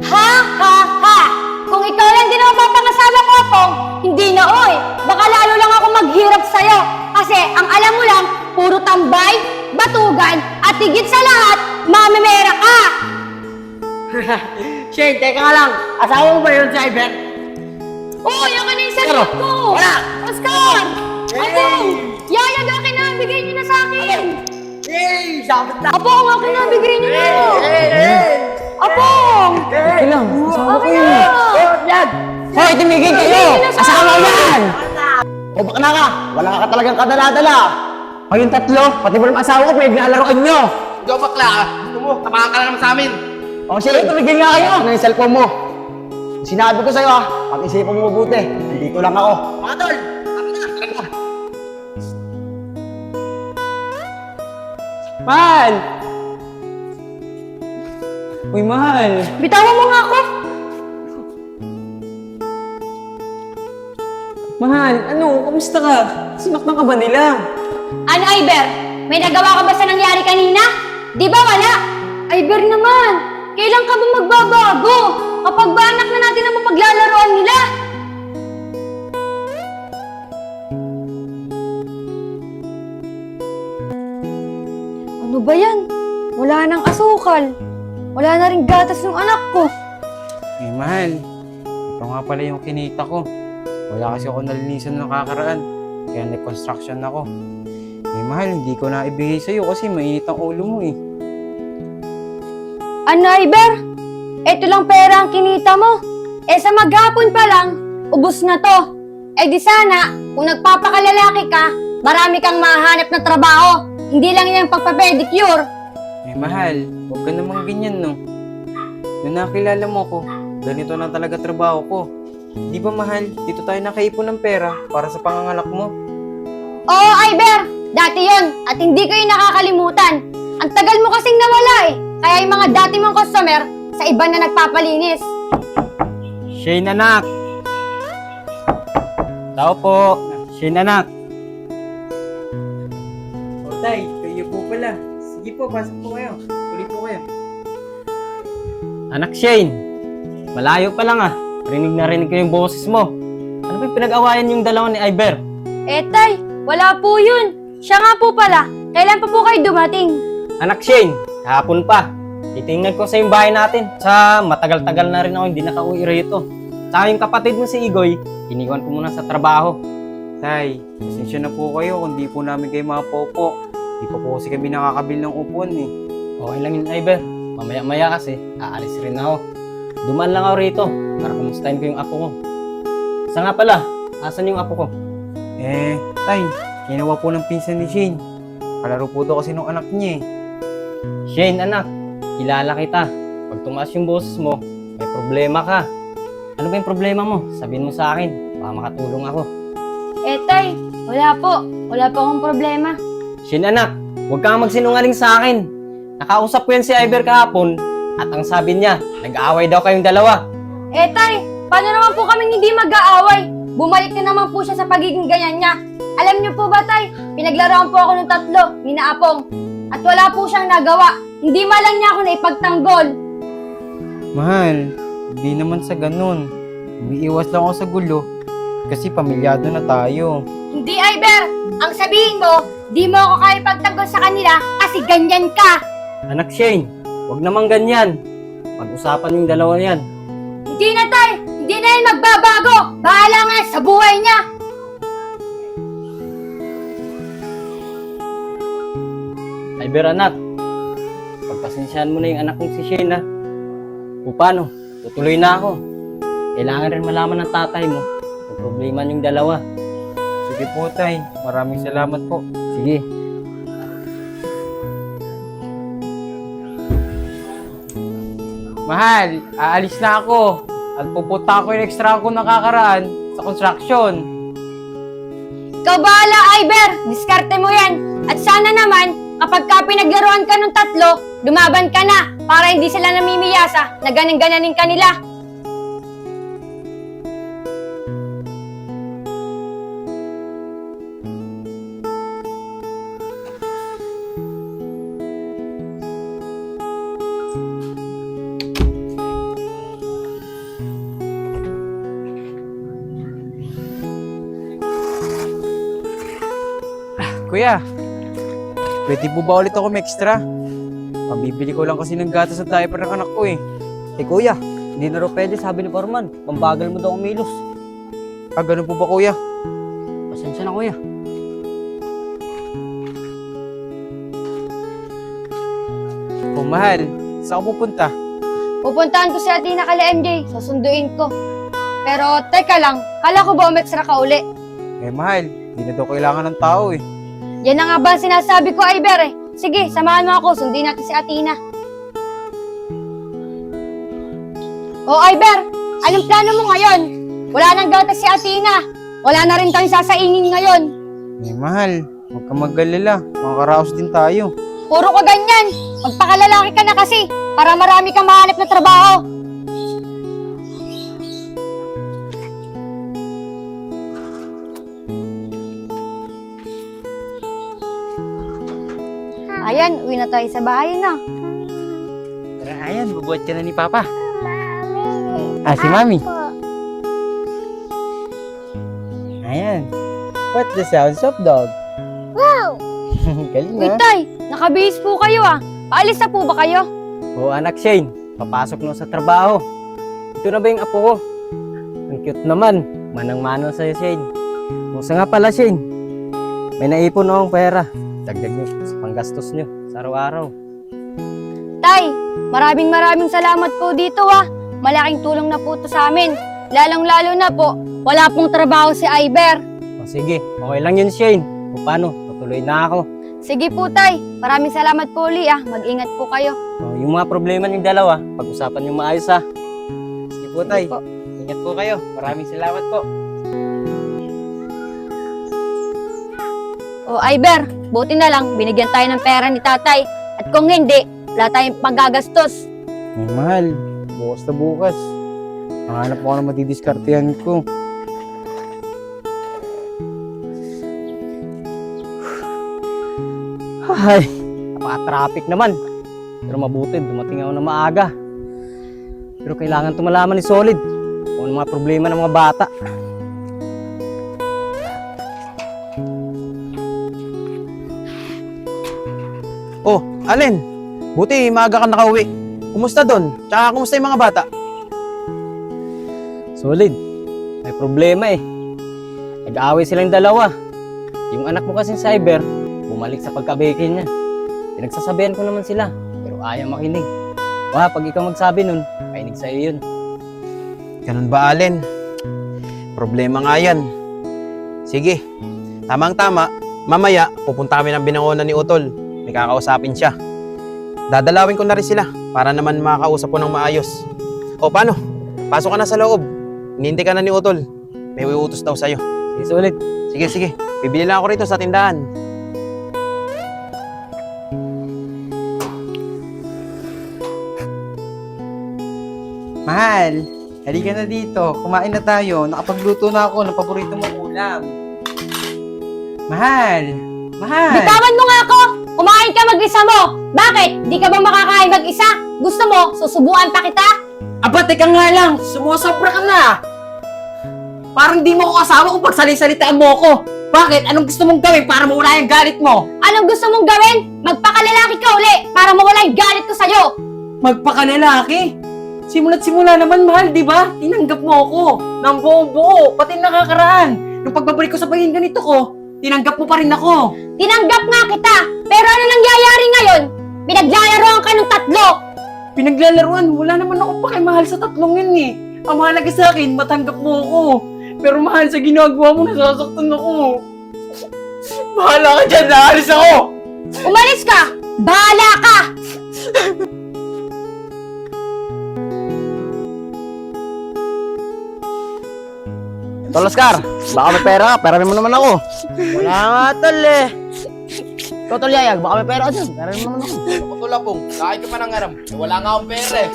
Ha, ha, ha! Kung ikaw lang din ang mapangasawa ko, Pong, hindi na, oy. Baka lalo lang ako maghirap sa'yo. Kasi ang alam mo lang, puro tambay, batugan, at higit sa lahat, mamimera ka! Shane, teka nga lang. Asawa mo ba yun si Iber? Uy, ako na yung sagot ko! Wala! Oscar! Hey! Apong! Yaya, akin na, bigay niyo na sa akin! Hey! Sabot na! Apong, akin na, bigay niyo na! Hey! Apong! Hey! lang, asawa ko Akin yun. na! Oh, yan! Hoy, tumigil kayo! Asawa ko yan! O baka na ka! Wala ka talagang kadala-dala! Kayong tatlo, pati mo ng asawa ko, pinaglalaroan nyo! Ikaw bakla ka. Gusto mo, tapakan ka na naman sa amin. O Shane, Tumigil nga kayo! ano yung cellphone mo? Sinabi ko sa'yo pag-isipan mo mabuti. Nandito lang ako. Mga tol, tara na, tara na. Mahal! Uy, mahal! Bitawan mo nga ako! Mahal, ano? Kamusta ka? Sinaktan ka ba nila? Ano, Iber? May nagawa ka ba sa nangyari kanina? Di ba wala? Iber naman! Kailan ka ba magbabago? Kapag ba anak na natin ang mapaglalaroan nila? Ano ba yan? Wala nang asukal. Wala na rin gatas ng anak ko. Eh, mahal. Ito nga pala yung kinita ko. Wala kasi ako nalinisan ng kakaraan. Kaya nag-construction ako. Eh, mahal, hindi ko na ibigay sa'yo kasi mainit ang ulo mo eh. Ano, Iber? Ito lang pera ang kinita mo. Eh sa maghapon pa lang, ubos na to. Eh di sana, kung nagpapakalalaki ka, marami kang mahanap na trabaho. Hindi lang yung pagpapedicure. Eh, mahal, huwag ka namang ganyan, no? Nung nakilala mo ko, ganito na talaga trabaho ko. Di ba, mahal, dito tayo nakaipon ng pera para sa pangangalak mo? Oo, Iber! Dati yon at hindi kayo nakakalimutan. Ang tagal mo kasing nawala eh. Kaya yung mga dati mong customer, sa iba na nagpapalinis. Shane, anak! Tao po! Shane, anak! O, tay, kayo po pala. Sige po, pasok po kayo. Tuloy po kayo. Anak Shane, malayo pa lang ah. Rinig na rinig ko yung boses mo. Ano ba yung pinag-awayan yung dalawa ni Iber? Eh, tay, wala po yun. Siya nga po pala. Kailan pa po kayo dumating? Anak Shane, kahapon pa. Titingnan ko sa yung bahay natin. Sa matagal-tagal na rin ako hindi nakauwi rito. Sa yung kapatid mo si Igoy, iniwan ko muna sa trabaho. Tay, pasensya na po kayo kung di po namin kayo mapopo. Di pa po kasi kami nakakabil ng upuan eh. Okay lang yun, Iber. Mamaya-maya kasi, aalis rin ako. Dumaan lang ako rito para kumustahin ko yung apo ko. Sa nga pala, asan yung apo ko? Eh, tay, ginawa po ng pinsan ni Shane. Kalaro po daw kasi nung anak niya eh. Shane, anak, kilala kita. Pag tumaas yung boses mo, may problema ka. Ano ba yung problema mo? Sabihin mo sa akin, baka makatulong ako. Eh, tay, wala po. Wala po akong problema. Shane, anak, huwag kang magsinungaling sa akin. Nakausap ko yan si Iber kahapon at ang sabi niya, nag-aaway daw kayong dalawa. Eh, tay, paano naman po kaming hindi mag-aaway? Bumalik na naman po siya sa pagiging ganyan niya. Alam niyo po ba, tay, pinaglaruan po ako ng tatlo, ni Naapong. At wala po siyang nagawa. Hindi man lang niya ako naipagtanggol. Mahal, hindi naman sa ganun. Umiiwas lang ako sa gulo kasi pamilyado na tayo. Hindi, Iber. Ang sabihin mo, di mo ako kaya ipagtanggol sa kanila kasi ganyan ka. Anak Shane, huwag naman ganyan. Pag-usapan yung dalawa yan. Hindi na, tay. Hindi na yan magbabago. Bahala nga sa buhay niya. Iber, anak, pagpasensyahan mo na yung anak kong si Shane ha. O paano? Tutuloy na ako. Kailangan rin malaman ng tatay mo kung problema yung dalawa. Sige po, tay. Maraming salamat po. Sige. Mahal, aalis na ako. At pupunta ako yung extra ko nakakaraan sa construction. Ikaw bahala, Iber. Diskarte mo yan. At sana naman, kapag ka pinaglaruan ka ng tatlo, lumaban ka na para hindi sila namimiyasa na ganang-gananin kanila. Kuya, pwede po ba ulit ako extra? Pambibili ko lang kasi ng gatas at diaper ng anak ko eh. Eh kuya, hindi na raw pwede sabi ni Foreman. Pambagal mo daw umilos. Ah, ganun po ba kuya? Pasensya na kuya. Oh, mahal, saan ka pupunta? Pupuntahan ko si Athena kala MJ, susunduin ko. Pero teka lang, kala ko ba umextra ka uli? Eh mahal, hindi na daw kailangan ng tao eh. Yan na nga ba ang sinasabi ko, Iber eh. Sige, samahan mo ako, sundin natin si Athena. Oh, Iber, anong plano mo ngayon? Wala nang gatas si Athena. Wala na rin tayong sasaingin ngayon. Eh mahal, huwag kang mag-alala. Makakaraos din tayo. Puro ka ganyan. Magpakalalaki ka na kasi para marami kang mahanap na trabaho. Ayan, uwi na tayo sa bahay na. Tara, ayan, bubuhat ka na ni Papa. Ah, si Mami. Ayan. What the sounds of dog? Wow! Galing Uy, na. tay, nakabihis po kayo ah. Paalis na po ba kayo? Oo anak Shane, papasok na sa trabaho. Ito na ba yung apo ko? Ang cute naman. Manang-manang sa'yo Shane. Musta nga pala Shane? May naipon akong pera. Dagdag nyo sa panggastos nyo sa araw-araw. Tay, maraming salamat po dito ah. Malaking tulong na po to sa amin. Lalong-lalo na po, wala pong trabaho si Iber. O sige, okay lang yun Shane. O paano, tutuloy na ako. Sige po tay, maraming salamat po uli ah. Mag-ingat po kayo. O, yung mga problema ng dalawa, pag-usapan yung maayos ha. Sige po tay, Po. ingat po kayo. Maraming salamat po. O Iber, buti na lang, binigyan tayo ng pera ni tatay. At kung hindi, wala tayong panggagastos. Eh mahal, bukas na bukas. Hanap ako na matidiskartehan ko. Ay, napaka-traffic naman. Pero mabuti, dumating ako na maaga. Pero kailangan tumalaman ni Solid kung ano mga problema ng mga bata. Oh, Allen, buti maaga ka nakauwi. Kumusta doon? Tsaka kumusta yung mga bata? Solid, may problema eh. Nag-aaway silang dalawa. Yung anak mo kasing Cyber, bumalik sa pagkabeke niya. Pinagsasabihan ko naman sila, pero ayaw makinig. Pag ikaw magsabi nun, kainig sa'yo yun. Ganun ba, Allen? Problema nga yan. Sige, tamang-tama. Mamaya, pupunta kami ng binangonan ni Utol. May kakausapin siya. Dadalawin ko na rin sila para naman makakausap ko ng maayos. O, paano? Pasok ka na sa loob. Hinihintay ka na ni Utol. May utos daw sa'yo. Sige, Solid. Sige, sige. Bibili lang ako rito sa tindahan. Mahal, halika na dito. Kumain na tayo. Nakapagluto na ako ng paborito mong ulam. Mahal! Mahal! Bitawan mo nga ako! Kumain ka mag-isa mo! Bakit? Di ka ba makakain mag-isa? Gusto mo, susubuan pa kita? Aba, teka nga lang. Sumusobra ka na. Parang di mo ko kasama kung pagsali-salitaan mo ako. Bakit? Anong gusto mong gawin para mawala yung galit mo? Anong gusto mong gawin? Magpakalalaki ka uli para mawala yung galit ko sa'yo! Magpakalalaki? Simula't simula naman, mahal, di ba? Tinanggap mo ako ng buong buo, pati nakakaraan. Nung pagbabalik ko sa bahin ganito ko, tinanggap mo pa rin ako. Tinanggap nga kita! Pero ano nangyayari ngayon? Pinaglalaroan ka ng tatlo! Pinaglalaruan, wala naman ako pakimahal sa tatlong yun eh. Ang mahalaga sa akin, matanggap mo ako. Pero mahal, sa ginagawa mo, nasasaktan ako. Bahala ka dyan, naalis ako! Umalis ka! Bahala ka! Tol Oscar, baka may pera ka, peramin mo naman ako. Wala nga tol eh. Ikaw tol Yayag, baka may pera ka dyan, peramin mo naman ako. Ako to Lapong, kain ka pa ng aram. Wala nga akong pera eh.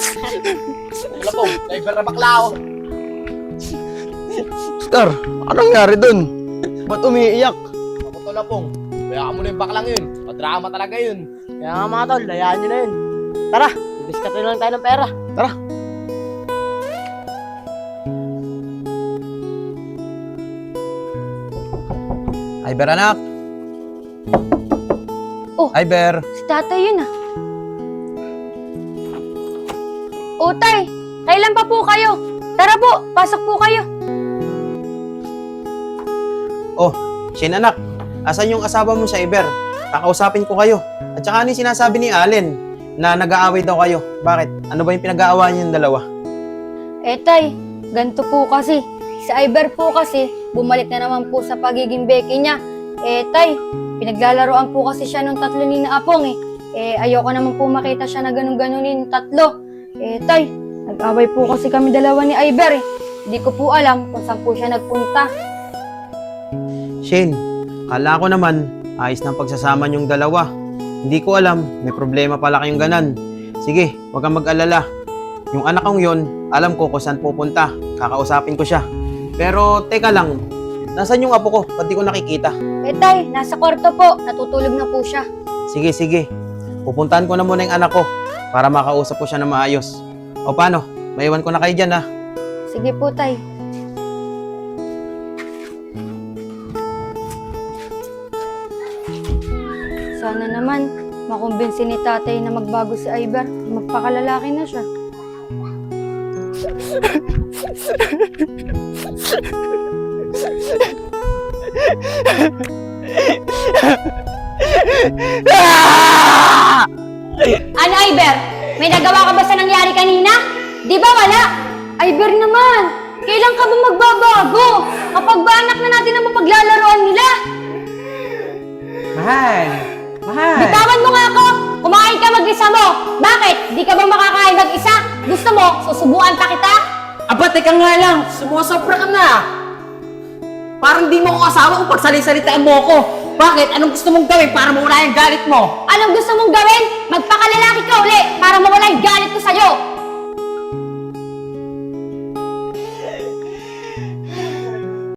Lapong, driver na bakla ako. Oscar, anong nangyari dun? Ba't umiiyak? Ako to Lapong, kaya mo na yung baklang yun. Madrama talaga yun. Kaya nga mga tol, dayaan nyo na yun. Tara, didiskarte na lang tayo ng pera. Tara. Iber anak, Iber, Si tatay yun ah. O tay, kailan pa po kayo? Tara po, pasok po kayo. oh, Shin anak, asan yung asawa mo sa Iber? Kakausapin ko kayo. At saka ano yung sinasabi ni Allen na nag-aaway daw kayo? Bakit? Ano ba yung pinag-aawayan niyong dalawa? Eh tay, ganito po kasi. Si Iber po kasi, bumalik na naman po sa pagiging Becky niya. Eh tay, pinaglalaroan po kasi siya nung tatlo ni na Apong eh. Eh ayoko naman po makita siya na ganun-ganunin yung tatlo. Eh tay, nag-away po kasi kami dalawa ni Iber eh. Hindi ko po alam kung saan po siya nagpunta. Shane, kala ko naman ayos ng pagsasama niyong dalawa. Hindi ko alam, may problema pala kayong ganan. Sige, huwag kang mag-alala. Yung anak kong yon, alam ko kung saan pupunta. Kakausapin ko siya. Pero teka lang, nasaan yung apo ko? Ba't di ko nakikita? Eh tay, nasa kwarto po. Natutulog na po siya. Sige, sige. Pupuntahan ko na muna yung anak ko para makausap ko siya na maayos. O paano? Maiwan ko na kayo dyan ha. Sige po tay. Sana naman makumbinsi ni tatay na magbago si Iber. Magpakalalaki na siya. Ano, Iber? May nagawa ka ba sa nangyari kanina? Di ba wala? Iber naman, kailan ka ba magbabago? Kapag ba anak na natin ang mapaglalaroan nila? Mahal! Mahal! Bitawan mo nga ako! Kumain ka mag-isa mo! Bakit? Di ka ba makakain mag-isa? Gusto mo, susubuan pa kita? Aba, teka nga lang, sumusobra ka na. Parang di mo ako asawa kung pagsali-salitaan mo ako. Bakit? Anong gusto mong gawin para mawala yung galit mo? Anong gusto mong gawin? Magpakalalaki ka uli para mawala yung galit ko sa'yo!